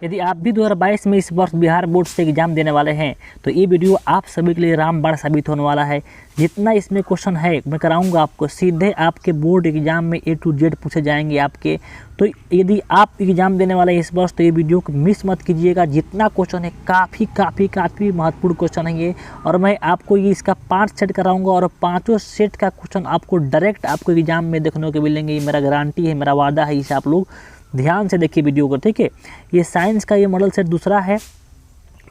यदि आप भी 2022 में इस वर्ष बिहार बोर्ड से एग्जाम देने वाले हैं तो ये वीडियो आप सभी के लिए रामबाण साबित होने वाला है। जितना इसमें क्वेश्चन है मैं कराऊंगा आपको, सीधे आपके बोर्ड एग्जाम में A to Z पूछे जाएंगे आपके। तो यदि आप एग्जाम देने वाले हैं इस वर्ष तो ये वीडियो को मिस मत कीजिएगा। जितना क्वेश्चन है काफ़ी महत्वपूर्ण क्वेश्चन है ये, और मैं आपको ये इसका 5 सेट कराऊंगा और 5 सेट का क्वेश्चन आपको डायरेक्ट आपको एग्जाम में देखने को मिलेंगे। ये मेरा गारंटी है, मेरा वादा है। इसे आप लोग ध्यान से देखिए वीडियो को, ठीक है। ये साइंस का ये मॉडल सेट दूसरा है,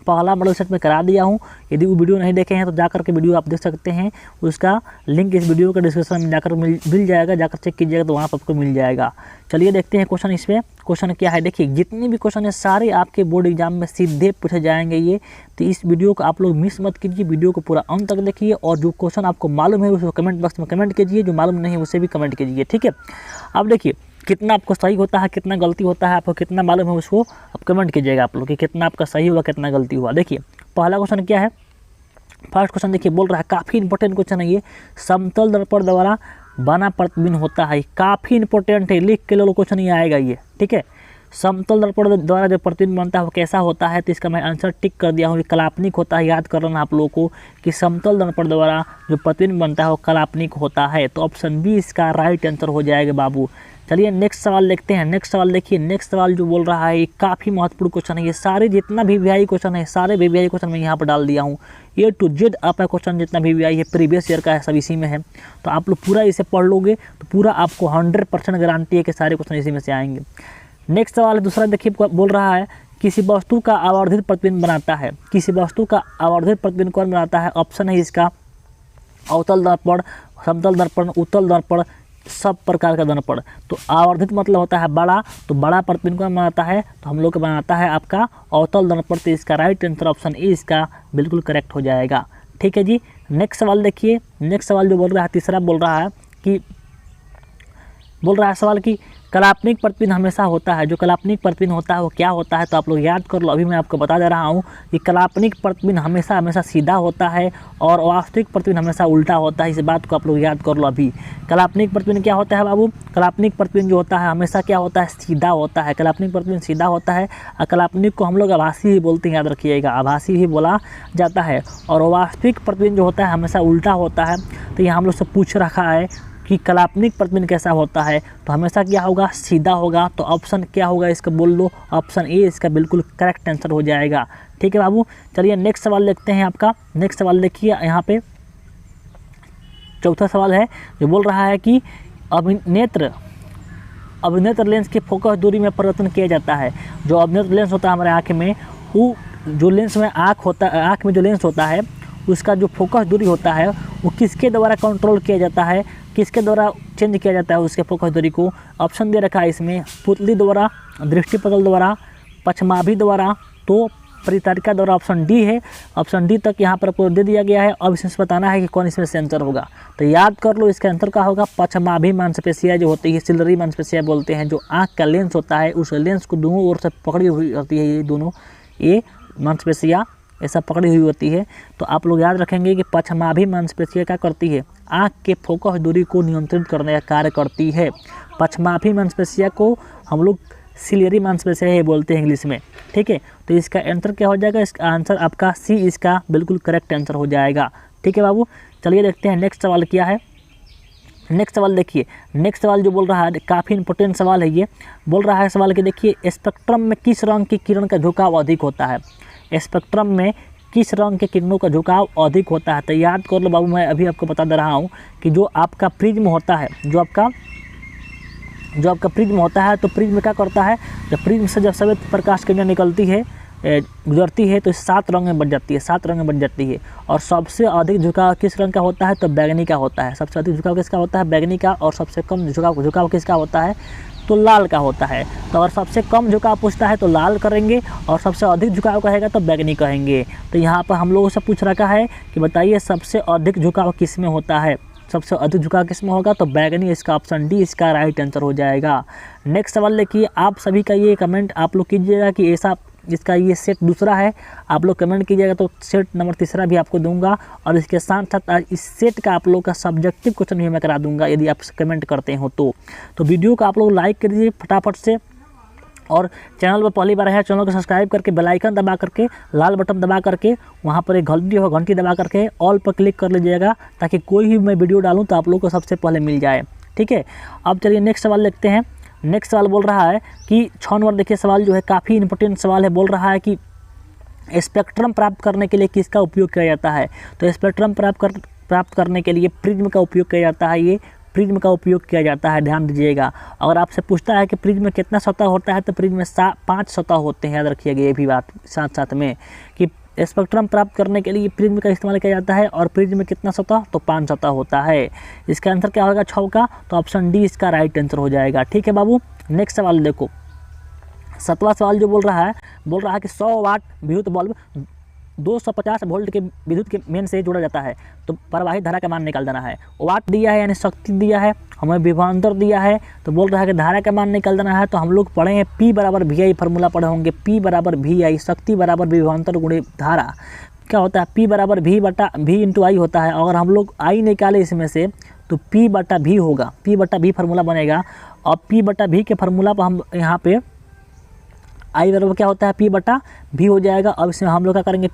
पहला मॉडल सेट में करा दिया हूँ। यदि वो वीडियो नहीं देखे हैं तो जाकर के वीडियो आप देख सकते हैं, उसका लिंक इस वीडियो का डिस्क्रिप्शन में जाकर मिल जाएगा, जाकर चेक कीजिएगा तो वहाँ पर आपको मिल जाएगा। चलिए देखते हैं क्वेश्चन। इसमें क्वेश्चन क्या है, देखिए जितने भी क्वेश्चन है सारे आपके बोर्ड एग्जाम में सीधे पूछे जाएंगे ये। तो इस वीडियो को आप लोग मिस मत कीजिए, वीडियो को पूरा अंत तक देखिए, और जो क्वेश्चन आपको मालूम है उसको कमेंट बॉक्स में कमेंट कीजिए, जो मालूम नहीं है उसे भी कमेंट कीजिए, ठीक है। अब देखिए कितना आपको सही होता है, कितना गलती होता है, आपको कितना मालूम है उसको आप कमेंट कीजिएगा आप लोग कि कितना आपका सही हुआ, कितना गलती हुआ। देखिए पहला क्वेश्चन क्या है, फर्स्ट क्वेश्चन देखिए बोल रहा है, काफ़ी इंपॉर्टेंट क्वेश्चन है ये। समतल दर्पण द्वारा बना प्रतिबिंब होता है, काफ़ी इंपॉर्टेंट है, लिख के लो क्वेश्चन ये आएगा ये, ठीक है। समतल दर्पण द्वारा जो प्रतिबिंब बनता है वो कैसा होता है, तो इसका मैं आंसर टिक कर दिया हूँ। काल्पनिक होता है, याद कर लेना आप लोगों को कि समतल दर्पण द्वारा जो प्रतिबिंब बनता है वो काल्पनिक होता है। तो ऑप्शन बी इसका राइट आंसर हो जाएगा बाबू। चलिए नेक्स्ट सवाल देखते हैं। नेक्स्ट सवाल देखिए, नेक्स्ट सवाल जो बोल रहा है ये काफ़ी महत्वपूर्ण क्वेश्चन है। ये सारे जितना भी वीआई क्वेश्चन है, सारे वीआई क्वेश्चन मैं यहाँ पर डाल दिया हूँ। A to Z आपका क्वेश्चन जितना भी वीआई है प्रीवियस ईयर का है, सब इसी में है। तो आप लोग पूरा इसे पढ़ लोगे तो पूरा आपको 100% गारंटी है कि सारे क्वेश्चन इसी में से आएंगे। नेक्स्ट सवाल है दूसरा, देखिए बोल रहा है किसी वस्तु का आवर्धित प्रतिबिंब बनाता है। किसी वस्तु का आवर्धित प्रतिबिंब कौन बनाता है? ऑप्शन है इसका अवतल दर्पण, समतल दर्पण, उत्तल दर्पण, सब प्रकार का दर्पण। तो आवर्धित मतलब होता है बड़ा, तो बड़ा प्रतिबिंब कौन बनाता है? तो हम लोग का बनाता है आपका अवतल दर्पण। तो इसका राइट आंसर ऑप्शन ए इसका बिल्कुल करेक्ट हो जाएगा, ठीक है जी। नेक्स्ट सवाल देखिए, नेक्स्ट सवाल जो बोल रहा है तीसरा बोल रहा है कि सवाल कि काल्पनिक प्रतिबिंब हमेशा होता है। जो काल्पनिक प्रतिबिंब होता है वो क्या होता है? तो आप लोग याद कर लो, अभी मैं आपको बता दे रहा हूँ कि काल्पनिक प्रतिबिंब हमेशा सीधा होता है और वास्तविक प्रतिबिंब हमेशा उल्टा होता है। इस बात को आप लोग याद कर लो अभी। काल्पनिक प्रतिबिंब क्या होता है बाबू? काल्पनिक प्रतिबिंब जो होता है हमेशा क्या होता है? सीधा होता है। काल्पनिक प्रतिबिंब सीधा होता है और काल्पनिक को हम लोग आभासी ही बोलते हैं, याद रखिएगा, आभासी ही बोला जाता है। और वास्तविक प्रतिबिंब जो होता है हमेशा उल्टा होता है। तो यहाँ हम लोग से पूछ रखा है कि काल्पनिक प्रतिबिंब कैसा होता है, तो हमेशा क्या होगा? सीधा होगा। तो ऑप्शन क्या होगा इसका बोल लो, ऑप्शन ए इसका बिल्कुल करेक्ट आंसर हो जाएगा, ठीक है बाबू। चलिए नेक्स्ट सवाल देखते हैं आपका। नेक्स्ट सवाल देखिए, यहाँ पे चौथा सवाल है जो बोल रहा है कि अभिनेत्र लेंस की फोकस दूरी में परिवर्तन किया जाता है। जो अभिनेत्र लेंस होता है हमारे आँख में, वो जो लेंस में आँख में जो लेंस होता है उसका जो फोकस दूरी होता है वो किसके द्वारा कंट्रोल किया जाता है, किसके द्वारा चेंज किया जाता है उसके फोकस दूरी को? ऑप्शन दे रखा है इसमें, पुतली द्वारा, दृष्टिपटल द्वारा, पक्षमाभि द्वारा, तो परितारिका द्वारा। ऑप्शन डी है, ऑप्शन डी तक यहाँ पर आपको दे दिया गया है। अब इसमें बताना है कि कौन इसमें से आंसर होगा। तो याद कर लो इसका आंसर क्या होगा? पक्षमाभि मांसपेशियाँ जो होती है, सिलरी मांसपेशियाँ बोलते हैं, जो आँख का लेंस होता है उस लेंस को दोनों ओर से पकड़ी हुई होती है, ये दोनों ये मांसपेशियाँ ऐसा पकड़ी हुई होती है। तो आप लोग याद रखेंगे कि पक्षमाभि मांसपेशियाँ क्या करती है? आँख के फोकस दूरी को नियंत्रित करने का कार्य करती है। पक्षमाभि मांसपेशियाँ को हम लोग सिलियरी मांसपेशियाँ ही बोलते हैं इंग्लिश में, ठीक है। तो इसका आंसर क्या हो जाएगा? इसका आंसर आपका सी इसका बिल्कुल करेक्ट आंसर हो जाएगा, ठीक है बाबू। चलिए देखते हैं नेक्स्ट सवाल क्या है। नेक्स्ट सवाल देखिए, नेक्स्ट सवाल जो बोल रहा है काफ़ी इंपॉर्टेंट सवाल है ये। बोल रहा है सवाल कि देखिए स्पेक्ट्रम में किस रंग की किरण का झुकाव अधिक होता है? स्पेक्ट्रम में किस रंग के किरणों का झुकाव अधिक होता है? तो याद कर लो बाबू, मैं अभी आपको बता दे रहा हूँ कि जो आपका प्रिज्म होता है, जो आपका प्रिज्म होता है, तो प्रिज्म क्या करता है? जब प्रिज्म से जब सफेद प्रकाश किरणें निकलती है, गुजरती है, तो 7 रंग में बन जाती है, 7 रंग में बन जाती है। और सबसे अधिक झुकाव किस रंग का होता है? तो बैंगनी का होता है। सबसे अधिक झुकाव किसका होता है? बैंगनी का। और सबसे कम झुकाव किसका होता है? तो लाल का होता है। तो अगर सबसे कम झुकाव पूछता है तो लाल करेंगे, और सबसे अधिक झुकाव कहेगा तो बैंगनी कहेंगे। तो यहाँ पर हम लोगों से पूछ रखा है कि बताइए सबसे अधिक झुकाव किस में होता है? सबसे अधिक झुकाव किस में होगा? तो बैंगनी, इसका ऑप्शन डी इसका राइट आंसर हो जाएगा। नेक्स्ट सवाल देखिए, आप सभी का ये कमेंट आप लोग कीजिएगा कि ऐसा इसका ये सेट दूसरा है, आप लोग कमेंट कीजिएगा तो सेट नंबर तीसरा भी आपको दूंगा। और इसके साथ साथ इस सेट का आप लोग का सब्जेक्टिव क्वेश्चन भी मैं करा दूंगा यदि आप कमेंट करते हो तो वीडियो को आप लोग लाइक कर दीजिए फटाफट से। और चैनल पर पहली बार है, चैनल को सब्सक्राइब करके बेल आइकन दबा करके लाल बटन दबा करके वहाँ पर एक घंटी हो, घंटी दबा करके ऑल पर क्लिक कर लीजिएगा, ताकि कोई भी मैं वीडियो डालूँ तो आप लोग को सबसे पहले मिल जाए। ठीक है, अब चलिए नेक्स्ट सवाल देखते हैं। नेक्स्ट सवाल बोल रहा है कि 6 नंबर देखिए सवाल जो है काफ़ी इंपॉर्टेंट सवाल है। बोल रहा है कि स्पेक्ट्रम प्राप्त करने के लिए किसका उपयोग किया जाता है। तो स्पेक्ट्रम प्राप्त करने के लिए प्रिज्म का उपयोग किया जाता है। ये प्रिज्म का उपयोग किया जाता है, ध्यान दीजिएगा। अगर आपसे पूछता है कि प्रिज्म में कितना सतह होता है, तो प्रिज्म में 5 सतह होते हैं। याद रखिएगा ये भी बात साथ साथ में कि स्पेक्ट्रम प्राप्त करने के लिए प्रिज्म का इस्तेमाल किया जाता है। और प्रिज्म में कितना सतह, तो 5 सतह होता है। इसका आंसर क्या होगा 6 का, तो ऑप्शन डी इसका राइट आंसर हो जाएगा। ठीक है बाबू, नेक्स्ट सवाल देखो। 7वां सवाल जो बोल रहा है कि 100 वाट विद्युत बल्ब 250 वोल्ट के विद्युत के मेन से जोड़ा जाता है, तो प्रवाहित धारा का मान निकाल देना है। वाट दिया है यानी शक्ति दिया है, हमें विभवांतर दिया है, तो बोल रहा है कि धारा का मान निकाल देना है। तो हम लोग पढ़े हैं P बराबर VI, फार्मूला पढ़े होंगे P बराबर VI, शक्ति बराबर विभवांतर गुणे धारा। क्या होता है P बराबर V इंटू I होता है। अगर हम लोग I निकाले इसमें से तो P बटा V होगा, P बटा V फार्मूला बनेगा। और P बटा V के फार्मूला पर हम यहाँ पे आई बराबर क्या होता है P बटा V हो जाएगा। अब इसमें हम लोग क्या करेंगे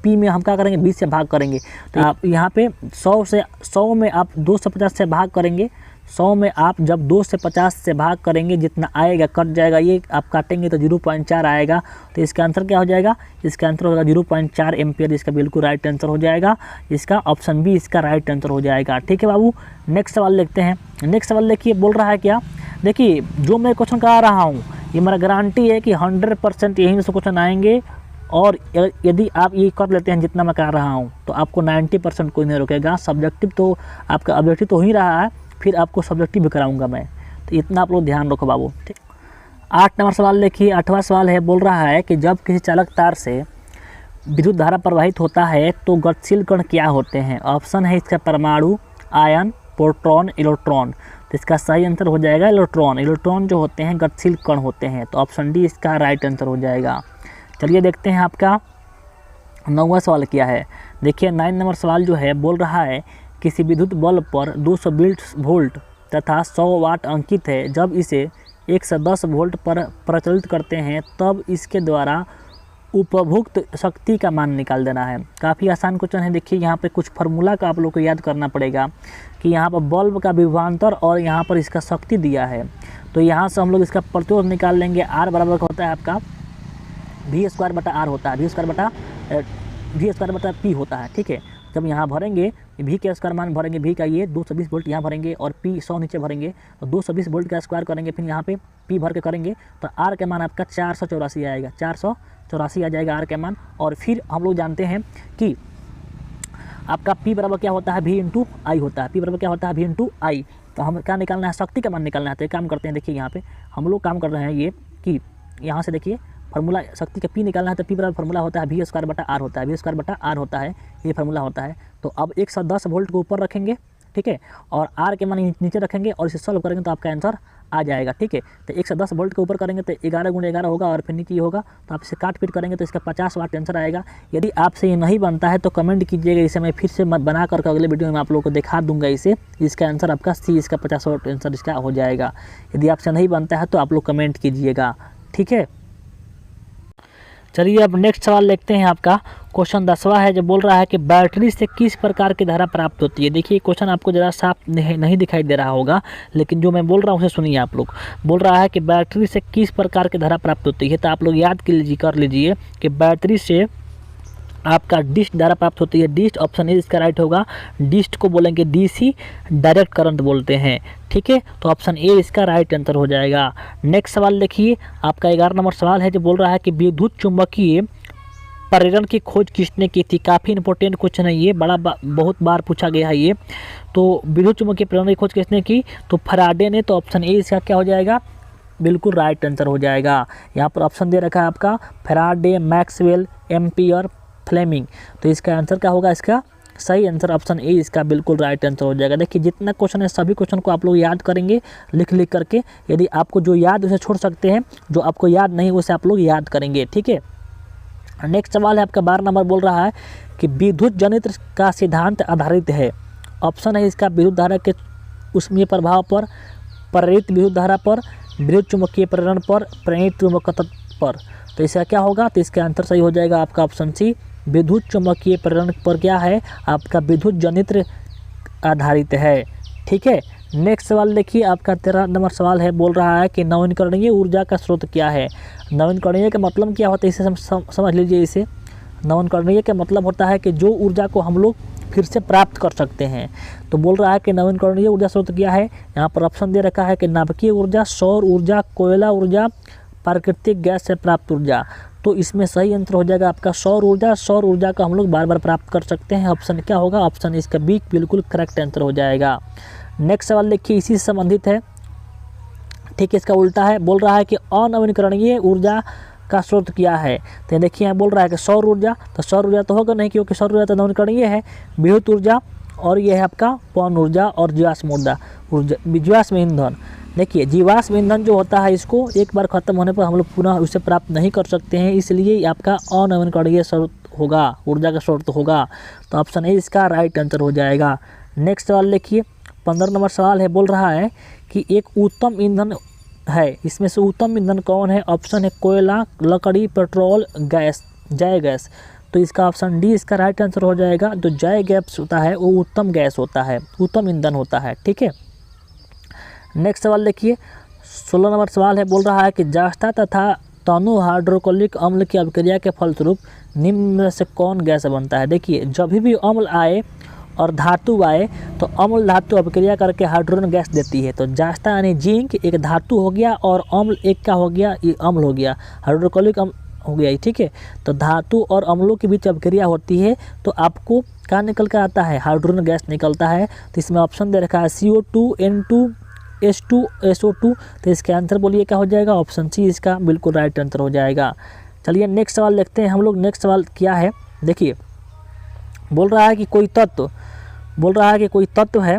P में हम क्या करेंगे 20 से भाग करेंगे। तो आप यहाँ पे 100 में आप 250 से भाग करेंगे। 100 में आप जब 2 से 50 से भाग करेंगे, जितना आएगा कट जाएगा, ये आप काटेंगे तो 0.4 आएगा। तो इसका आंसर क्या हो जाएगा, इसका आंसर होगा 0.4 एम्पियर। इसका बिल्कुल राइट आंसर हो जाएगा। इसका ऑप्शन बी इसका राइट आंसर हो जाएगा। ठीक है बाबू, नेक्स्ट सवाल देखते हैं। नेक्स्ट सवाल देखिए, बोल रहा है क्या, देखिए जो मैं क्वेश्चन करा रहा हूँ ये मेरा गारंटी है कि 100% यहीं से क्वेश्चन आएंगे। और यदि आप ये कर लेते हैं जितना मैं कर रहा हूँ, तो आपको 90% कोई नहीं रोकेगा। सब्जेक्टिव तो आपका ऑब्जेक्टिव तो हो ही रहा है, फिर आपको सब्जेक्टिव भी कराऊंगा मैं, तो इतना आप लोग ध्यान रखो बाबू। ठीक, 8 नंबर सवाल देखिए। 8वां सवाल है, बोल रहा है कि जब किसी चालक तार से विद्युत धारा प्रवाहित होता है तो गतिशील कण क्या होते हैं। ऑप्शन है इसका परमाणु, आयन, प्रोटॉन, इलेक्ट्रॉन। तो इसका सही आंसर हो जाएगा इलेक्ट्रॉन। इलेक्ट्रॉन जो होते हैं गतिशील कण होते हैं, तो ऑप्शन डी इसका राइट आंसर हो जाएगा। चलिए देखते हैं आपका 9वां सवाल क्या है। देखिए 9 नंबर सवाल जो है बोल रहा है किसी विद्युत बल्ब पर 220 वोल्ट तथा 100 वाट अंकित है। जब इसे 110 वोल्ट पर प्रचलित करते हैं तब इसके द्वारा उपभोक्त शक्ति का मान निकाल देना है। काफ़ी आसान क्वेश्चन है। देखिए यहाँ पे कुछ फार्मूला का आप लोग को याद करना पड़ेगा कि यहाँ पर बल्ब का विभवांतर और यहाँ पर इसका शक्ति दिया है। तो यहाँ से हम लोग इसका प्रतिरोध निकाल लेंगे। आर बराबर होता है आपका V² बटा R होता है, V² बटा P होता है। ठीक है, जब यहाँ भरेंगे V के स्क्वायर मान भरेंगे, V का ये 220 वोल्ट यहाँ भरेंगे और P 100 नीचे भरेंगे, तो 220 वोल्ट का स्क्वायर करेंगे, फिर यहाँ पे P भर के करेंगे तो R के मान आपका 484 आएगा, 484 आ जाएगा R के मान। और फिर हम लोग जानते हैं कि आपका P बराबर क्या होता है V इंटू आई होता है। P बराबर क्या होता है V इंटू आई। तो हम क्या निकालना है, शक्ति का मान निकालना है। तो एक काम करते हैं, देखिए यहाँ पे हम लोग काम कर रहे हैं ये कि यहाँ से देखिए फार्मूला शक्ति का P निकालना है। तो P बराबर फार्मूला होता है V² बटा R होता है, V² बटा R होता है, ये फार्मूला होता है। तो अब 110 वोल्ट को ऊपर रखेंगे, ठीक है, और R के मान नीचे रखेंगे और इसे सॉल्व करेंगे तो आपका आंसर आ जाएगा। ठीक है, तो 110 वोल्ट के ऊपर करेंगे तो 11 × 11 होगा और फिर नीचे होगा, तो आप इसे काट पीट करेंगे तो इसका 50 वाट आंसर आएगा। यदि आपसे ये नहीं बनता है तो कमेंट कीजिएगा, इसे मैं फिर से बना करके अगले वीडियो में आप लोगों को दिखा दूंगा इसे। इसका आंसर आपका सी, इसका 50 वाट आंसर इसका हो जाएगा। यदि आपसे नहीं बनता है तो आप लोग कमेंट कीजिएगा। ठीक है, चलिए अब नेक्स्ट सवाल देखते हैं। आपका क्वेश्चन 10वां है जो बोल रहा है कि बैटरी से किस प्रकार की धारा प्राप्त होती है। देखिए क्वेश्चन आपको ज़रा साफ नहीं दिखाई दे रहा होगा, लेकिन जो मैं बोल रहा हूँ उसे सुनिए आप लोग। बोल रहा है कि बैटरी से किस प्रकार की धारा प्राप्त होती है। तो आप लोग याद कर लीजिए कि बैटरी से आपका डिस्ट धारा प्राप्त होती है। डिस्ट ऑप्शन ए इसका राइट होगा। डिस्ट को बोलेंगे डीसी, डायरेक्ट करंट बोलते हैं। ठीक है, तो ऑप्शन ए इसका राइट आंसर हो जाएगा। नेक्स्ट सवाल देखिए, आपका 11 नंबर सवाल है जो बोल रहा है कि विद्युत चुंबकीय प्रेरण की खोज किसने की थी। काफ़ी इंपॉर्टेंट क्वेश्चन है ये, बहुत बार पूछा गया है ये। तो विद्युत चुंबकीय प्रेरण की खोज किसने की, तो फैराडे ने। तो ऑप्शन ए इसका क्या हो जाएगा, बिल्कुल राइट आंसर हो जाएगा। यहाँ पर ऑप्शन दे रखा है आपका फैराडे, मैक्सवेल, एम्पियर, फ्लेमिंग। तो इसका आंसर क्या होगा, इसका सही आंसर ऑप्शन ए इसका बिल्कुल राइट आंसर हो जाएगा। देखिए जितना क्वेश्चन है सभी क्वेश्चन को आप लोग याद करेंगे लिख करके। यदि आपको जो याद उसे छोड़ सकते हैं, जो आपको याद नहीं उसे आप लोग याद करेंगे। ठीक है, नेक्स्ट सवाल है आपका 12 नंबर, बोल रहा है कि विद्युत जनित्र का सिद्धांत आधारित है। ऑप्शन है इसका विद्युत धारा के उसमें प्रभाव पर, प्रेरित विद्युत धारा पर, विद्युत चुम्बकीय प्रेरण पर प्रेरित चुंबक तत्व पर। तो इसका क्या होगा, तो इसका आंसर सही हो जाएगा आपका ऑप्शन सी, विद्युत चुम्बकीय प्रेरण पर क्या है आपका विद्युत जनित्र आधारित है। ठीक है, नेक्स्ट सवाल देखिए, आपका 13 नंबर सवाल है, बोल रहा है कि नवीकरणीय ऊर्जा का स्रोत क्या है। नवीकरणीय का मतलब क्या होता है, इसे समझ लीजिए। इसे नवीकरणीय का मतलब होता है कि जो ऊर्जा को हम लोग फिर से प्राप्त कर सकते हैं। तो बोल रहा है कि नवीकरणीय ऊर्जा स्रोत क्या है। यहाँ पर ऑप्शन दे रखा है कि नाभिकीय ऊर्जा, सौर ऊर्जा, कोयला ऊर्जा, प्राकृतिक गैस से प्राप्त ऊर्जा। तो इसमें सही आंसर हो जाएगा आपका सौर ऊर्जा। सौर ऊर्जा का हम लोग बार बार प्राप्त कर सकते हैं। ऑप्शन क्या होगा, ऑप्शन इसका बी बिल्कुल करेक्ट आंसर हो जाएगा। नेक्स्ट सवाल देखिए, इसी से संबंधित है। ठीक है, इसका उल्टा है, बोल रहा है कि अनवीकरणीय ऊर्जा का स्रोत क्या है। तो देखिए यहाँ बोल रहा है कि सौर ऊर्जा, तो सौर ऊर्जा तो होगा नहीं क्योंकि सौर ऊर्जा तो नवीकरणीय है। विद्युत ऊर्जा और यह है आपका पवन ऊर्जा और जीवाश्म ऊर्जा, जीवाश्म ईंधन। देखिए जीवाश्म ईंधन जो होता है इसको एक बार खत्म होने पर हम लोग पुनः उसे प्राप्त नहीं कर सकते हैं, इसलिए आपका अनवीकरणीय स्रोत होगा, ऊर्जा का स्रोत होगा। तो ऑप्शन ए इसका राइट आंसर हो जाएगा। नेक्स्ट सवाल देखिए, 15 नंबर सवाल है, बोल रहा है कि एक उत्तम ईंधन है, इसमें से उत्तम ईंधन कौन है। ऑप्शन है कोयला, लकड़ी, पेट्रोल, गैस, जैव गैस। तो इसका ऑप्शन डी इसका राइट आंसर हो जाएगा। जो जैव गैस होता है वो उत्तम गैस होता है, उत्तम ईंधन होता है। ठीक है, नेक्स्ट सवाल देखिए, 16 नंबर सवाल है, बोल रहा है कि जस्ता तथा तनु हाइड्रोक्लोरिक अम्ल की अभिक्रिया के फलस्वरूप निम्न में से कौन गैस बनता है। देखिए जब भी अम्ल आए और धातु आए तो अम्ल धातु अभिक्रिया करके हाइड्रोजन गैस देती है। तो जस्ता यानी जिंक एक धातु हो गया और अम्ल एक क्या हो गया, ये अम्ल हो गया, हाइड्रोक्लोरिक अम्ल हो गया। ठीक है, तो धातु और अम्लों के बीच अभिक्रिया होती है तो आपको क्या निकल कर आता है, हाइड्रोजन गैस निकलता है। तो इसमें ऑप्शन दे रखा है CO2, N2, H2, SO2। तो इसका आंसर बोलिए क्या हो जाएगा, ऑप्शन सी इसका बिल्कुल राइट आंसर हो जाएगा। चलिए नेक्स्ट सवाल देखते हैं हम लोग। नेक्स्ट सवाल क्या है, देखिए बोल रहा है कि कोई तत्व, बोल रहा है कि कोई तत्व है,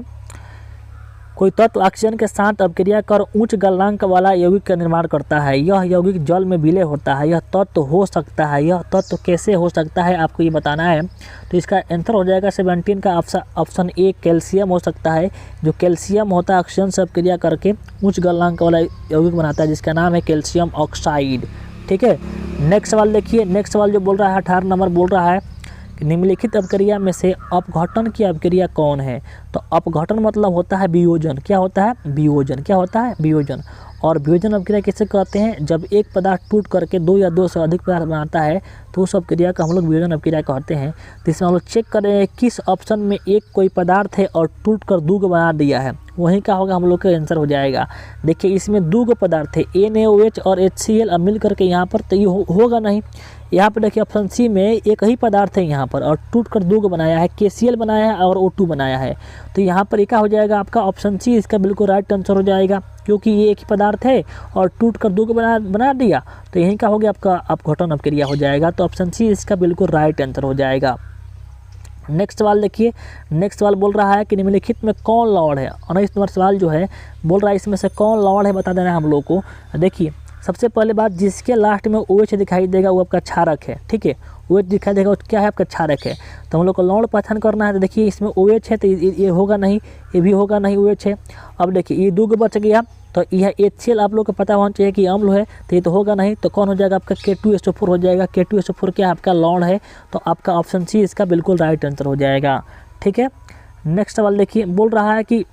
कोई तत्व ऑक्सीजन के साथ अभिक्रिया कर उच्च गलनांक वाला यौगिक का निर्माण करता है। यह यौगिक जल में विलय होता है। यह तत्व हो सकता है, यह तत्व कैसे हो सकता है आपको ये बताना है। तो इसका आंसर हो जाएगा 17 का ऑप्शन ए कैल्शियम हो सकता है। जो कैल्शियम होता है ऑक्सीजन से अभिक्रिया करके उच्च गलनांक वाला यौगिक बनाता है जिसका नाम है कैल्शियम ऑक्साइड। ठीक है, नेक्स्ट सवाल देखिए, नेक्स्ट सवाल जो बोल रहा है 18 नंबर, बोल रहा है निम्नलिखित अभिक्रिया में से अपघटन की अभिक्रिया कौन है। तो अपघटन मतलब होता है वियोजन। क्या होता है, वियोजन। क्या होता है, वियोजन। और वियोजन अभिक्रिया किसे कहते हैं, जब एक पदार्थ टूट करके दो या दो से अधिक पदार्थ बनाता है तो उस अभिक्रिया को हम लोग वियोजन अभिक्रिया कहते हैं। तो इसमें हम लोग चेक कर रहे हैं किस ऑप्शन में एक कोई पदार्थ है और टूट कर दो को बना दिया है, वहीं का होगा हम लोग का आंसर हो जाएगा। देखिए इसमें दो पदार्थ है NaOH और HCl, अब मिल करके यहाँ पर तो ये होगा नहीं। यहाँ पर देखिए ऑप्शन सी में एक ही पदार्थ है यहाँ पर और टूट कर दो को बनाया है, KCl बनाया है और O2 बनाया है। तो यहाँ पर क्या हो जाएगा आपका ऑप्शन सी इसका बिल्कुल राइट आंसर हो जाएगा, क्योंकि ये एक ही पदार्थ है और टूट कर दो को बना दिया। तो यहीं का हो गया आपका अपघटन अभिक्रिया हो जाएगा। तो ऑप्शन सी इसका बिल्कुल राइट आंसर हो जाएगा। नेक्स्ट सवाल देखिए, नेक्स्ट सवाल बोल रहा है कि निम्नलिखित में कौन लौड़ है। 19 नंबर सवाल जो है बोल रहा है इसमें से कौन लौड़ है बता देना है हम लोग को। देखिए सबसे पहले बात, जिसके लास्ट में OH दिखाई देगा वो आपका क्षारक है। ठीक है, OH दिखाई देगा वो क्या है, आपका क्षारक है। तो हम लोग को लौड़ पहचान करना है। तो देखिए इसमें OH है तो ये होगा नहीं, ये भी होगा नहीं, OH है। अब देखिए ये दो बच गया, तो यह HCl आप लोग को पता होना चाहिए कि अम्ल है, तो ये तो होगा नहीं। तो कौन हो जाएगा आपका K2SO4 हो जाएगा। K2SO4 क्या आपका लौड़ है। तो आपका ऑप्शन सी इसका बिल्कुल राइट आंसर हो जाएगा। ठीक है, नेक्स्ट सवाल देखिए, बोल रहा है कि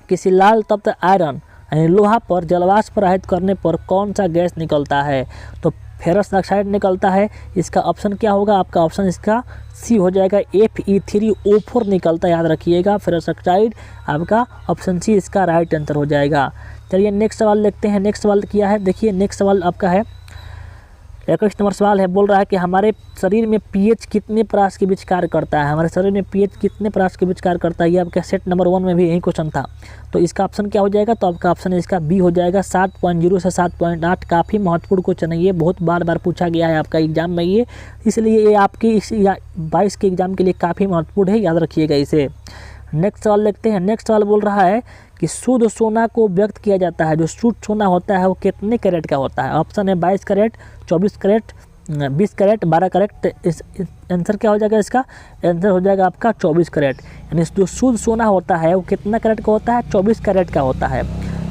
किसी लाल तप्त आयरन यानी लोहा पर जलवाष्प प्रवाहित करने पर कौन सा गैस निकलता है। तो फेरस ऑक्साइड निकलता है। इसका ऑप्शन क्या होगा, आपका ऑप्शन इसका सी हो जाएगा, Fe3O4 निकलता है, याद रखिएगा फेरस ऑक्साइड। आपका ऑप्शन सी इसका राइट आंसर हो जाएगा। चलिए नेक्स्ट सवाल देखते हैं। नेक्स्ट सवाल क्या है, देखिए नेक्स्ट सवाल आपका है 21 नंबर सवाल है, बोल रहा है कि हमारे शरीर में pH कितने परास के बीच कार्य करता है। हमारे शरीर में pH कितने परास के बीच कार्य करता है, ये आपका सेट नंबर 1 में भी यही क्वेश्चन था। तो इसका ऑप्शन क्या हो जाएगा, तो आपका ऑप्शन इसका बी हो जाएगा। 7.0 से 7.8 काफ़ी महत्वपूर्ण क्वेश्चन है, ये बहुत बार बार पूछा गया है आपका एग्जाम में ये, इसलिए ये आपके इस 22 के एग्जाम के लिए काफ़ी महत्वपूर्ण है, याद रखिएगा इसे। नेक्स्ट सवाल देखते हैं। नेक्स्ट सवाल बोल रहा है कि शुद्ध सोना को व्यक्त किया जाता है, जो शुद्ध सोना होता है वो कितने कैरेट का होता है। ऑप्शन है 22 कैरेट, 24 कैरेट, 20 कैरेट, 12 कैरेट। इस आंसर क्या हो जाएगा, इसका आंसर हो जाएगा आपका 24 कैरेट। यानी जो शुद्ध सोना होता है वो कितना कैरेट का होता है, 24 कैरेट का होता है।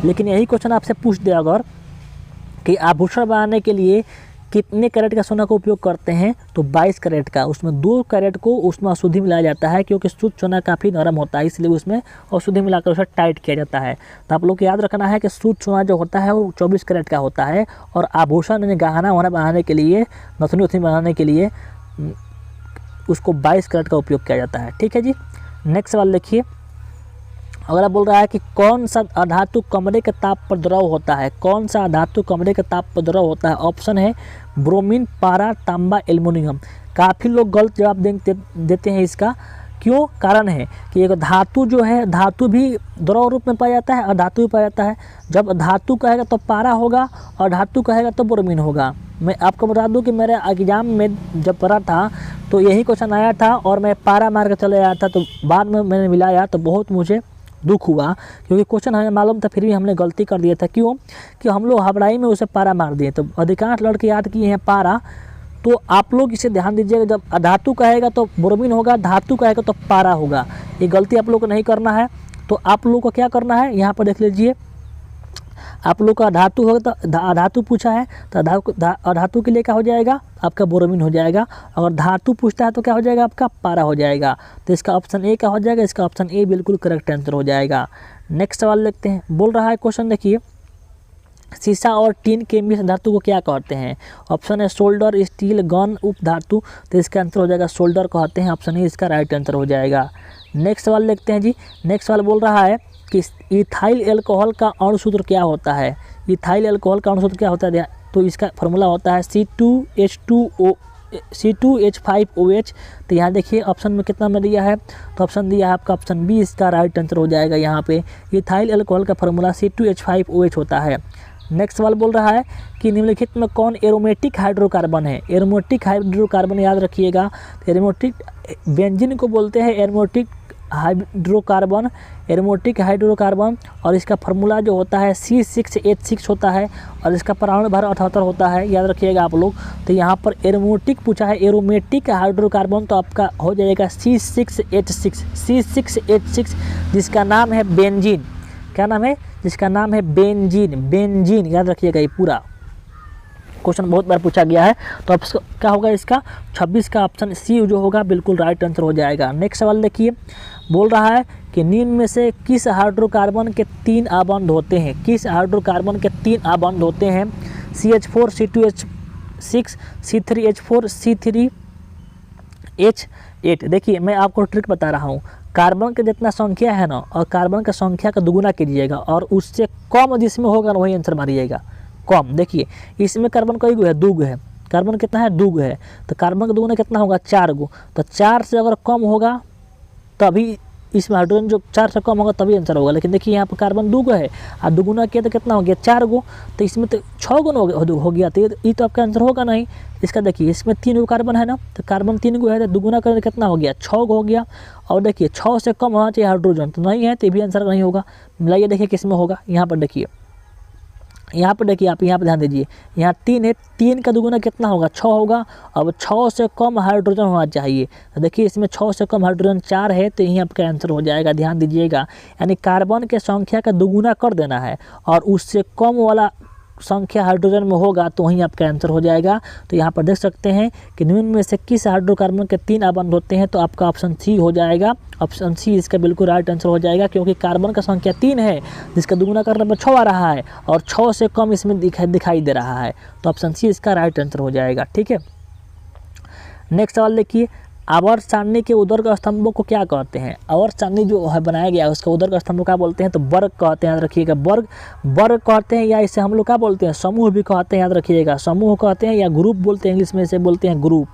लेकिन यही क्वेश्चन आपसे पूछ दे अगर कि आभूषण बनाने के लिए कितने कैरेट का सोना का उपयोग करते हैं, तो 22 कैरेट का। उसमें 2 कैरेट को उसमें अशुद्धि मिलाया जाता है, क्योंकि शुद्ध सोना काफ़ी नरम होता है, इसलिए उसमें अशुद्धि मिलाकर उसे टाइट किया जाता है। तो आप लोग को याद रखना है कि शुद्ध सोना जो होता है वो 24 कैरेट का होता है, और आभूषण यानी गहना वहना बनाने के लिए, नथनी उथनी बनाने के लिए उसको 22 कैरेट का उपयोग किया जाता है। ठीक है जी। नेक्स्ट सवाल देखिए, अगर आप बोल रहा है कि कौन सा अधातु कमरे के ताप पर द्रव होता है, कौन सा अधातु कमरे के ताप पर द्रव होता है? ऑप्शन है ब्रोमीन, पारा, तांबा, एल्युमिनियम। काफ़ी लोग गलत जवाब देते हैं इसका। क्यों? कारण है कि एक धातु जो है, धातु भी द्रव रूप में पाया जाता है, अधातु भी पाया जाता है। जब धातु कहेगा तो पारा होगा, और धातु कहेगा तो ब्रोमीन होगा। मैं आपको बता दूं कि मेरे एग्जाम में जब पढ़ा था तो यही क्वेश्चन आया था, और मैं पारा मार के चले आया था, तो बाद में मैंने मिलाया तो बहुत मुझे दुख हुआ, क्योंकि क्वेश्चन हमें मालूम था, फिर भी हमने गलती कर दिया था। क्यों? कि हम लोग हबड़ाई में उसे पारा मार दिए। तो अधिकांश लड़के याद किए हैं पारा। तो आप लोग इसे ध्यान दीजिएगा, जब अधातु कहेगा तो ब्रोमीन होगा, धातु कहेगा तो पारा होगा। ये गलती आप लोग को नहीं करना है। तो आप लोग को क्या करना है, यहाँ पर देख लीजिए, आप लोग का धातु होगा तो अधातु पूछा है तो अधातु के लिए क्या हो जाएगा आपका? ब्रोमीन हो जाएगा। अगर धातु पूछता है तो क्या हो जाएगा आपका? पारा हो जाएगा। तो इसका ऑप्शन ए क्या हो जाएगा? इसका ऑप्शन ए बिल्कुल करेक्ट आंसर हो जाएगा। नेक्स्ट सवाल देखते हैं। बोल रहा है क्वेश्चन देखिए, सीसा और टीन के मिश्र धातु को क्या कहते हैं? ऑप्शन है सोल्डर, स्टील, गन, उप धातु। तो इसका आंसर हो जाएगा सोल्डर कहते हैं। ऑप्शन ए इसका राइट आंसर हो जाएगा। नेक्स्ट सवाल देखते हैं जी। नेक्स्ट सवाल बोल रहा है कि इथाइल अल्कोहल का अणुसूत्र क्या होता है? इथाइल अल्कोहल का अणुसूत्र क्या होता है? तो इसका फार्मूला होता है C2H5OH। तो यहाँ देखिए ऑप्शन में कितना में दिया है, तो ऑप्शन दिया है आपका ऑप्शन बी इसका राइट आंसर हो जाएगा। यहाँ पे इथाइल अल्कोहल का फार्मूला C2H5OH होता है। नेक्स्ट सवाल बोल रहा है कि निम्नलिखित में कौन एरोमेटिक हाइड्रोकार्बन है? एरोमेटिक हाइड्रोकार्बन याद रखिएगा, एरोमेटिक बेंजीन को बोलते हैं एरोमेटिक हाइड्रोकार्बन, एरोमेटिक हाइड्रोकार्बन। और इसका फार्मूला जो होता है C6H6 होता है, और इसका परमाणु भार 78 होता है, याद रखिएगा आप लोग। तो यहाँ पर एरोमेटिक पूछा है, एरोमेटिक हाइड्रोकार्बन, तो आपका हो जाएगा C6H6 जिसका नाम है बेंजीन। क्या नाम है? जिसका नाम है बेंजीन। याद रखिएगा, ये पूरा क्वेश्चन बहुत बार पूछा गया है। तो अब क्या होगा इसका? 26 का ऑप्शन सी जो होगा बिल्कुल राइट आंसर हो जाएगा। नेक्स्ट सवाल देखिए, बोल रहा है कि निम्न में से किस हाइड्रोकार्बन के 3 आबंध होते हैं? किस हाइड्रोकार्बन के 3 आबंध होते हैं? CH4, C2H6, C3H4, C3H8। देखिए मैं आपको ट्रिक बता रहा हूँ, कार्बन का जितना संख्या है ना, और कार्बन का संख्या का दुगुना कीजिएगा, और उससे कम जिसमें होगा ना वही आंसर मारिएगा। कम देखिए इसमें कार्बन कई गो है? 2 गो है। कार्बन कितना है? 2 गो है। तो कार्बन का दुगुना कितना होगा? 4 गो। तो 4 से अगर कम होगा तभी इसमें हाइड्रोजन जो 4 से कम होगा तभी आंसर होगा। लेकिन देखिए यहाँ पर कार्बन 2 गो है, और दुगुना किया तो कितना हो गया? 4 गो। तो इसमें तो 6 गो हो गया। तो ये तो आपका आंसर होगा नहीं। इसका देखिए इसमें 3 गो कार्बन है ना, तो कार्बन 3 गो है, तो दुगुना करने कितना हो गया? 6 गो हो गया। और देखिए 6 से कम होना चाहिए हाइड्रोजन, तो नहीं है, तो ये भी आंसर नहीं होगा। मिलाइए देखिए किस में होगा। यहाँ पर देखिए, यहाँ पर देखिए, आप यहाँ पर ध्यान दीजिए, यहाँ 3 है, 3 का दुगुना कितना होगा? 6 होगा। अब 6 से कम हाइड्रोजन होना चाहिए, तो देखिए इसमें 6 से कम हाइड्रोजन 4 है, तो यहीं आपका आंसर हो जाएगा। ध्यान दीजिएगा, यानी कार्बन के संख्या का दुगुना कर देना है, और उससे कम वाला संख्या हाइड्रोजन में होगा तो वहीं आपका आंसर हो जाएगा। तो यहाँ पर देख सकते हैं कि निम्न में से किस हाइड्रोकार्बन के 3 आबंध होते हैं? तो आपका ऑप्शन सी हो जाएगा। ऑप्शन सी इसका बिल्कुल राइट आंसर हो जाएगा, क्योंकि कार्बन का संख्या 3 है, जिसका दुगुना करने पर 6 आ रहा है, और 6 से कम इसमें दिखाई दे रहा है। तो ऑप्शन सी इसका राइट आंसर हो जाएगा। ठीक है। नेक्स्ट सवाल देखिए, आवर्त सारणी के उदर्ग स्तंभों को क्या कहते हैं? आवर्त सारणी जो है बनाया गया है उसका उदर्ग स्तंभ क्या बोलते हैं? तो वर्ग कहते हैं, याद रखिएगा। वर्ग कहते हैं, या इसे हम लोग क्या बोलते हैं? समूह भी कहते हैं, याद रखिएगा। समूह कहते हैं या ग्रुप बोलते हैं, इंग्लिश में इसे बोलते हैं ग्रुप।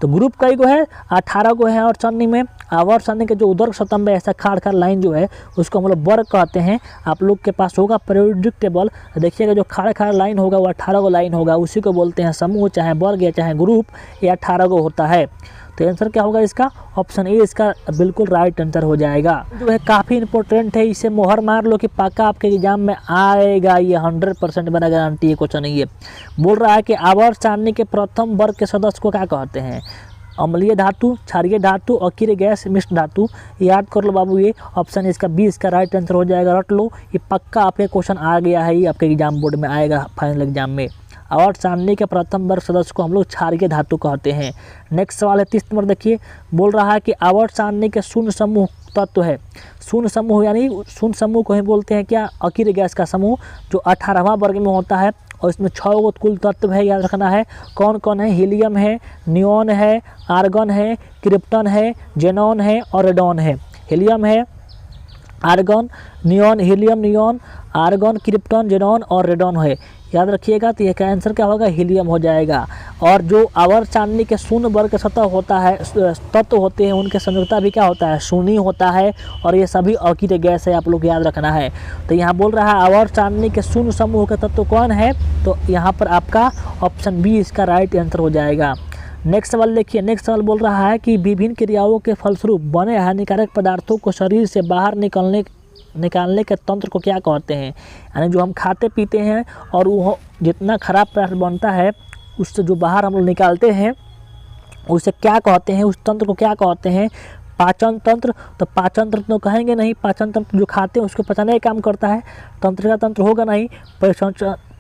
तो ग्रुप कई गो है? 18 गो है। और सारणी में आवर्त सारणी के जो उदर्ग स्तंभ है, ऐसा खाड़ लाइन जो है उसको हम लोग वर्ग कहते हैं। आप लोग के पास होगा पीरियोडिक टेबल, देखिएगा जो खाड़ लाइन होगा वो 18 गो लाइन होगा, उसी को बोलते हैं समूह, चाहे वर्ग या चाहे ग्रुप। ये 18 गो होता है। तो आंसर क्या होगा इसका? ऑप्शन ए इसका बिल्कुल राइट आंसर हो जाएगा। जो है काफ़ी इंपॉर्टेंट है, इसे मोहर मार लो कि पक्का आपके एग्जाम में आएगा, ये 100% बना गारंटी है। क्वेश्चन ये बोल रहा है कि आवर्त सारणी के प्रथम वर्ग के सदस्य को क्या कहते हैं? अम्लीय धातु, क्षारीय धातु, अकीय गैस, मिश्र धातु। याद कर लो बाबू, ये ऑप्शन इसका बी इसका राइट आंसर हो जाएगा। रट लो, ये पक्का आपके क्वेश्चन आ गया है, ये आपके एग्जाम बोर्ड में आएगा फाइनल एग्जाम में। अवार्ड सारणी के प्रथम वर्ग सदस्य को हम लोग क्षारीय धातु कहते हैं। नेक्स्ट सवाल है 30 नंबर, देखिए बोल रहा है कि अवार्ड सारणी के शून्य समूह तत्व है। शून्य समूह यानी शून्य समूह को ही बोलते हैं क्या, अकीय गैस का समूह, जो 18वां वर्ग में होता है और इसमें 6 गो कुल तत्व है, याद रखना है। कौन कौन है, हीलियम है, नियॉन है, आर्गन है, क्रिप्टन है, जेनॉन है और रेडॉन है। हीलियम है, argon, neon, helium, neon, argon, krypton, xenon और रेडॉन है। याद रखिएगा, तो इसका आंसर क्या होगा, हीलियम हो जाएगा। और जो आवर्त सारणी के शून्य वर्ग के सतह होता है, तत्व होते हैं, उनके संयोजकता भी क्या होता है, शून्य होता है। और ये सभी अकीय गैस है, आप लोग याद रखना है। तो यहाँ बोल रहा है आवर्त सारणी के शून्य समूह के तत्व कौन है, तो यहाँ पर आपका ऑप्शन बी इसका राइट आंसर हो जाएगा। नेक्स्ट सवाल देखिए, नेक्स्ट सवाल बोल रहा है कि विभिन्न क्रियाओं के फलस्वरूप बने हानिकारक पदार्थों को शरीर से बाहर निकालने के तंत्र को क्या कहते हैं। यानी जो हम खाते पीते हैं और वो जितना खराब पदार्थ बनता है उससे जो बाहर हम लोग निकालते हैं उसे क्या कहते हैं, उस तंत्र को क्या कहते हैं, पाचन तंत्र। तो पाचन तंत्र तो कहेंगे नहीं, पाचन तंत्र जो खाते हैं उसको पचाने का काम करता है, तंत्रिका तंत्र होगा नहीं,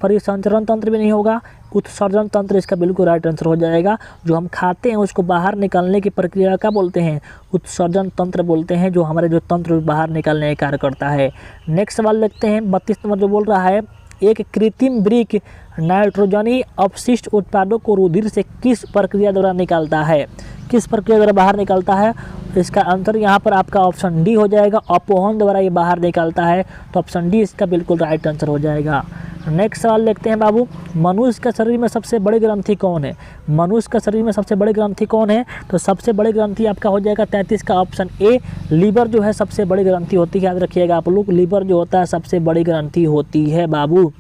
परिसंचरण तंत्र भी नहीं होगा, उत्सर्जन तंत्र इसका बिल्कुल राइट आंसर हो जाएगा। जो हम खाते हैं उसको बाहर निकालने की प्रक्रिया का बोलते हैं, उत्सर्जन तंत्र बोलते हैं, जो हमारे जो तंत्र बाहर निकालने का कार्य करता है। नेक्स्ट सवाल देखते हैं 32 नंबर, जो बोल रहा है एक कृत्रिम वृक्क नाइट्रोजनी अपशिष्ट उत्पादों को रुधिर से किस प्रक्रिया द्वारा निकालता है, किस प्रक्रिया द्वारा बाहर निकालता है। इसका आंसर यहाँ पर आपका ऑप्शन डी हो जाएगा, अपवहन द्वारा ये बाहर निकालता है। तो ऑप्शन डी इसका बिल्कुल राइट आंसर हो जाएगा। नेक्स्ट सवाल देखते हैं बाबू, मनुष्य के शरीर में सबसे बड़ी ग्रंथि कौन है, मनुष्य का शरीर में सबसे बड़ी ग्रंथि कौन है। तो सबसे बड़ी ग्रंथि आपका हो जाएगा 33 का ऑप्शन ए, लीवर जो है सबसे बड़ी ग्रंथि होती है। याद रखिएगा आप लोग, लीवर जो होता है सबसे बड़ी ग्रंथि होती है बाबू।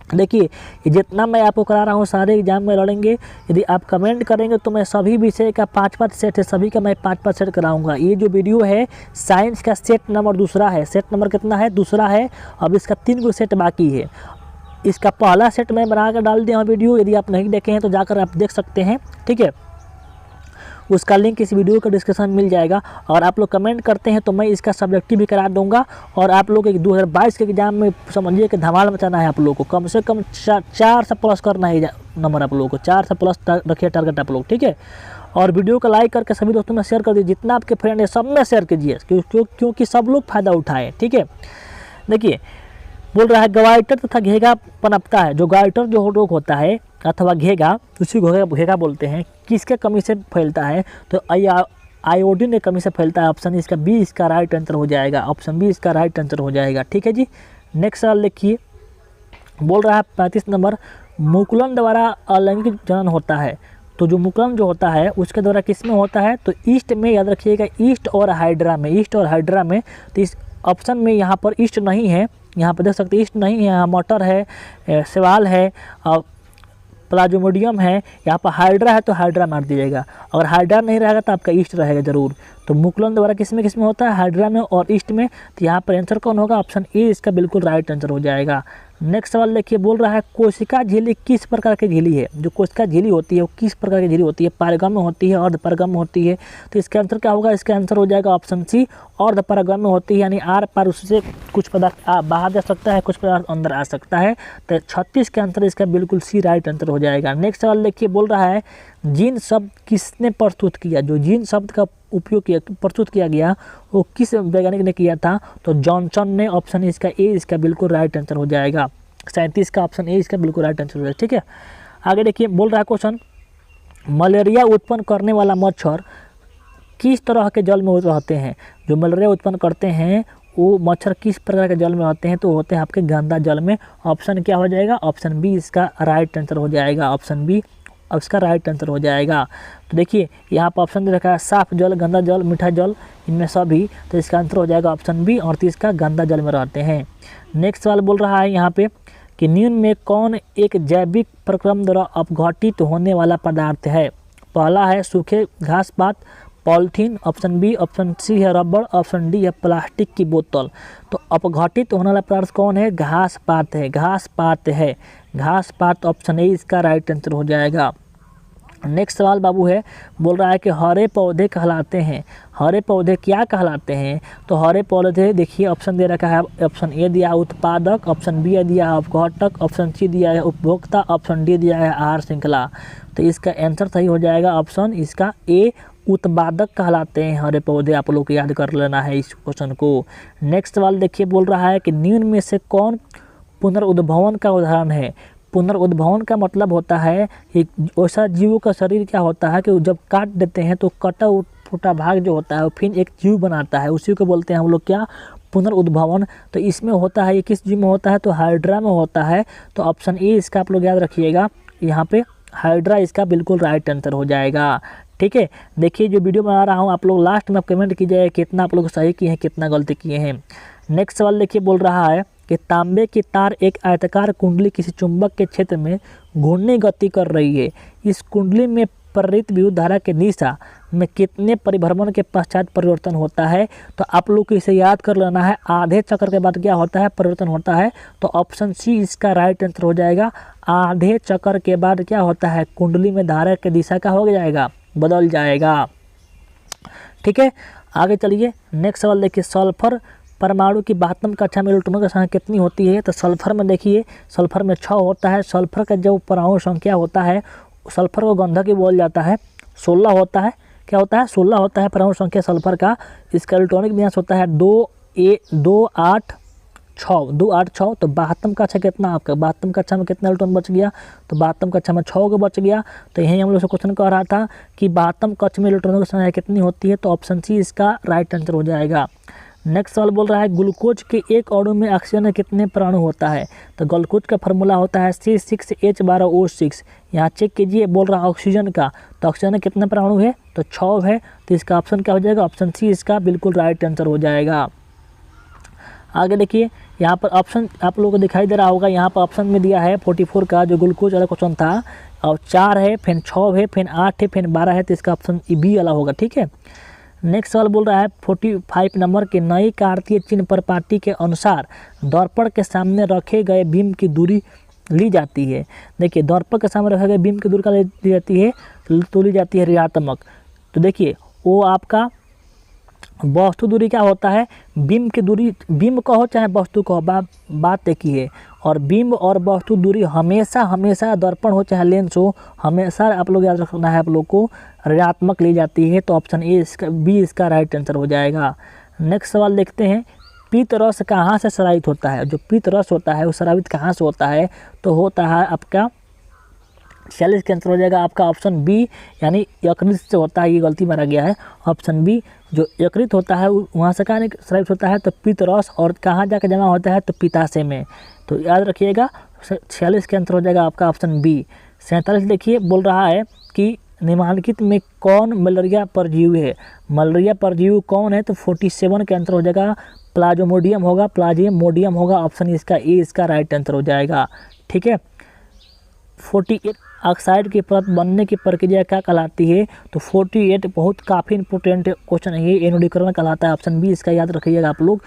देखिए जितना मैं आपको करा रहा हूँ सारे एग्जाम में लड़ेंगे, यदि आप कमेंट करेंगे तो मैं सभी विषय का 5-5 सेट है, सभी का मैं 5-5 सेट कराऊंगा। ये जो वीडियो है साइंस का सेट नंबर दूसरा है, सेट नंबर कितना है, दूसरा है। अब इसका 3 गो सेट बाकी है। इसका पहला सेट मैं बना कर डाल दिया हूँ वीडियो, यदि आप नहीं देखे हैं तो जाकर आप देख सकते हैं, ठीक है। उसका लिंक इस वीडियो का डिस्क्रिप्शन में मिल जाएगा। और आप लोग कमेंट करते हैं तो मैं इसका सब्जेक्टिव भी करा दूंगा। और आप लोग एक 2022 के एग्जाम में समझिए कि धमाल मचाना है आप लोगों को, कम से कम 4 से प्लस करना है नंबर, आप लोगों को 4 से प्लस रखिए टारगेट आप लोग, ठीक है। और वीडियो को लाइक करके सभी दोस्तों में शेयर कर दीजिए, जितना आपके फ्रेंड है सब में शेयर कीजिए, क्योंकि सब लोग फायदा उठाएँ, ठीक है। देखिए बोल रहा है गवाइटर तथा घेगा पनपता है। जो गवाइटर जो रोग होता है अथवा घेगा, उसी को घेगा बोलते हैं, किसके कमी से फैलता है, तो आयोडीन की कमी से फैलता है। ऑप्शन इसका बी इसका राइट आंसर हो जाएगा, ऑप्शन बी इसका राइट आंसर हो जाएगा, ठीक है जी। नेक्स्ट सवाल देखिए, बोल रहा है 35 नंबर, मुकुलन द्वारा अलैंगिक जनन होता है। तो जो मुकुलन जो होता है उसके द्वारा किस में होता है, तो ईस्ट में, याद रखिएगा ईस्ट और हाइड्रा में, ईस्ट और हाइड्रा में। तो इस ऑप्शन में यहाँ पर ईस्ट नहीं है, यहाँ पर देख सकते ईस्ट नहीं है, यहाँ मटर है, सवाल है, प्लाज्मोडियम है, यहाँ पर हाइड्रा है तो हाइड्रा मार दीजिएगा। अगर हाइड्रा नहीं रहेगा तो आपका ईस्ट रहेगा जरूर। तो मुकुलन द्वारा किस में होता है, हाइड्रा में और ईस्ट में। तो यहाँ पर आंसर कौन होगा, ऑप्शन ए इसका बिल्कुल राइट आंसर हो जाएगा। नेक्स्ट सवाल देखिए, बोल रहा है कोशिका झिल्ली किस प्रकार की झिल्ली है। जो कोशिका झिल्ली होती है वो किस प्रकार की झिल्ली होती है, पारगम्य होती है, अर्धपारगम्य होती है। तो इसका आंसर क्या होगा, इसका आंसर हो जाएगा ऑप्शन सी, अर्धपारगम्य होती है, यानी आर पार उससे कुछ पदार्थ बाहर जा सकता है, कुछ पदार्थ अंदर आ सकता है। तो 36 का आंसर इसका बिल्कुल सी राइट आंसर हो जाएगा। नेक्स्ट सवाल देखिए, बोल रहा है जीन शब्द किसने प्रस्तुत किया। जो जीन शब्द का उपयोग किया प्रस्तुत किया गया वो किस वैज्ञानिक ने किया था, तो जॉनसन ने। ऑप्शन इसका ए इसका बिल्कुल राइट आंसर हो जाएगा। 37 का ऑप्शन ए इसका बिल्कुल राइट आंसर हो जाएगा, ठीक है। आगे देखिए, बोल रहा है क्वेश्चन, मलेरिया उत्पन्न करने वाला मच्छर किस तरह के जल में रहते हैं। जो मलेरिया उत्पन्न करते हैं वो मच्छर किस प्रकार के जल में होते हैं, तो होते हैं आपके गंदा जल में। ऑप्शन क्या हो जाएगा, ऑप्शन बी इसका राइट आंसर हो जाएगा, ऑप्शन बी अब इसका राइट आंसर हो जाएगा। तो देखिए यहाँ पर ऑप्शन दे रखा है साफ जल, गंदा जल, मीठा जल, इनमें सभी। तो इसका आंसर हो जाएगा ऑप्शन बी, और 30 का गंदा जल में रहते हैं। नेक्स्ट सवाल बोल रहा है यहाँ पे कि निम्न में कौन एक जैविक प्रक्रम द्वारा अपघटित होने वाला पदार्थ है। पहला है सूखे घास पात, polythene, option B, option C है रबड़, ऑप्शन डी है प्लास्टिक की बोतल। तो अपघटित होने वाला पदार्थ कौन है, घास पात है, घास पात है, घास पात। ऑप्शन ए इसका राइट आंसर हो जाएगा। नेक्स्ट सवाल बाबू है, बोल रहा है कि हरे पौधे कहलाते हैं, हरे पौधे क्या कहलाते हैं? तो हरे पौधे देखिए ऑप्शन दे रखा है, ऑप्शन ए दिया है उत्पादक, ऑप्शन बी दिया है अपघटक, ऑप्शन सी दिया है उपभोक्ता, ऑप्शन डी दिया है आहार श्रृंखला। तो इसका आंसर सही हो जाएगा ऑप्शन इसका ए उत्पादक कहलाते हैं हरे पौधे। आप लोग को याद कर लेना है इस क्वेश्चन को। नेक्स्ट सवाल देखिए, बोल रहा है कि निम्न में से कौन पुनरुद्भवन का उदाहरण है? पुनरुद्भवन का मतलब होता है एक ऐसा जीव का शरीर क्या होता है कि जब काट देते हैं तो कटा फूटा भाग जो होता है वो फिर एक जीव बनाता है, उसी को बोलते हैं हम लोग क्या, पुनरुद्भवन। तो इसमें होता है, ये किस जीव में होता है? तो हाइड्रा में होता है। तो ऑप्शन ए इसका आप लोग याद रखिएगा, यहाँ पे हाइड्रा इसका बिल्कुल राइट आंसर हो जाएगा। ठीक है, देखिए जो वीडियो बना रहा हूँ आप लोग लास्ट में कमेंट कीजिए कितना आप लोग सही किए हैं कितना गलती किए हैं। नेक्स्ट सवाल देखिए, बोल रहा है कि तांबे की तार एक आयताकार कुंडली किसी चुंबक के क्षेत्र में घूर्णी गति कर रही है। इस कुंडली में प्रेरित विद्युत धारा की दिशा में कितने परिभ्रमण के पश्चात परिवर्तन होता है? तो आप लोग को इसे याद कर लेना है, आधे चक्र के बाद क्या होता है? परिवर्तन होता है। तो ऑप्शन सी इसका राइट आंसर हो जाएगा। आधे चक्र के बाद क्या होता है? कुंडली में धारा की दिशा का हो जाएगा, बदल जाएगा। ठीक है, आगे चलिए। नेक्स्ट सवाल देखिए, सल्फर परमाणु की 72 कक्षा में इलेक्ट्रॉनों की संख्या कितनी होती है? तो सल्फर में देखिए, सल्फर में 6 होता है। सल्फर का जो परमाणु संख्या होता है, सल्फर को गंधक ही बोल जाता है, 16 होता है। क्या होता है? 16 होता है परमाणु संख्या सल्फर का। इसका इलेक्ट्रॉनिक विन्यास होता है 286। 286। तो 72 कक्षा कितना आपका? 72 कक्षा में कितना इलेक्ट्रॉन बच गया? तो 72 कक्षा में 6 को बच गया। तो यही हम लोग से क्वेश्चन कह रहा था कि 72 कक्षा में इलेक्ट्रॉनों की संख्या कितनी होती है? तो ऑप्शन सी इसका राइट आंसर हो जाएगा। नेक्स्ट सवाल बोल रहा है, ग्लूकोज के एक अणु में ऑक्सीजन में कितने परमाणु होता है? तो ग्लूकोज का फार्मूला होता है C6H12O6। यहाँ चेक कीजिए, बोल रहा है ऑक्सीजन का, तो ऑक्सीजन में कितने परमाणु है? तो 6 है। तो इसका ऑप्शन क्या हो जाएगा? ऑप्शन सी इसका बिल्कुल राइट आंसर हो जाएगा। आगे देखिए, यहाँ पर ऑप्शन आप लोगों को दिखाई दे रहा होगा, यहाँ पर ऑप्शन में दिया है 44 का जो ग्लूकोज वाला क्वेश्चन था, और 4 है, फिर 6 है, फिर 8 है, फिर 12 है। तो इसका ऑप्शन बी वाला होगा। ठीक है, नेक्स्ट सवाल बोल रहा है 45 नंबर के, नई कार्तीय चिन्ह पर पाटी के अनुसार दर्पण के सामने रखे गए बीम की दूरी ली जाती है। देखिए, दर्पण के सामने रखे गए बीम की दूरी का ली जाती है, तो ली जाती है ऋणात्मक। तो देखिए, वो आपका वस्तु दूरी क्या होता है? बीम की दूरी, बीम कहो चाहे वस्तु कहो, बात एक ही है। और बीम और वस्तु दूरी हमेशा हमेशा दर्पण हो चाहे लेंस हो, हमेशा आप लोग याद रखना है आप लोग को, ऋणात्मक ली जाती है। तो ऑप्शन ए इसका बी इसका राइट आंसर हो जाएगा। नेक्स्ट सवाल देखते हैं, पीत रस कहाँ से स्रावित होता है? जो पीत रस होता है वो स्रावित कहाँ से होता है? तो होता है आपका 46 का आंसर हो जाएगा आपका ऑप्शन बी, यानी यकृत से होता है। ये गलती मारा गया है, ऑप्शन बी जो यकृत होता है वहाँ से कहाँ स्रावित होता है? तो पित्त रस। और कहाँ जाकर जमा होता है? तो पित्ताशय में। तो याद रखिएगा, 46 का आंसर हो जाएगा आपका ऑप्शन बी। 47 देखिए, बोल रहा है कि निम्नलिखित में कौन मलेरिया परजीवी है? मलेरिया परजीवी कौन है? तो 47 का आंसर हो जाएगा प्लाज्मोडियम होगा, प्लाज्मोडियम होगा। ऑप्शन इसका ए इसका राइट आंसर हो जाएगा। ठीक है, 48 ऑक्साइड की परत बनने की प्रक्रिया क्या कहलाती है? तो 48 बहुत काफ़ी इंपोर्टेंट क्वेश्चन है ये, एनोडीकरण कहलाता है। ऑप्शन बी इसका याद रखिएगा आप लोग।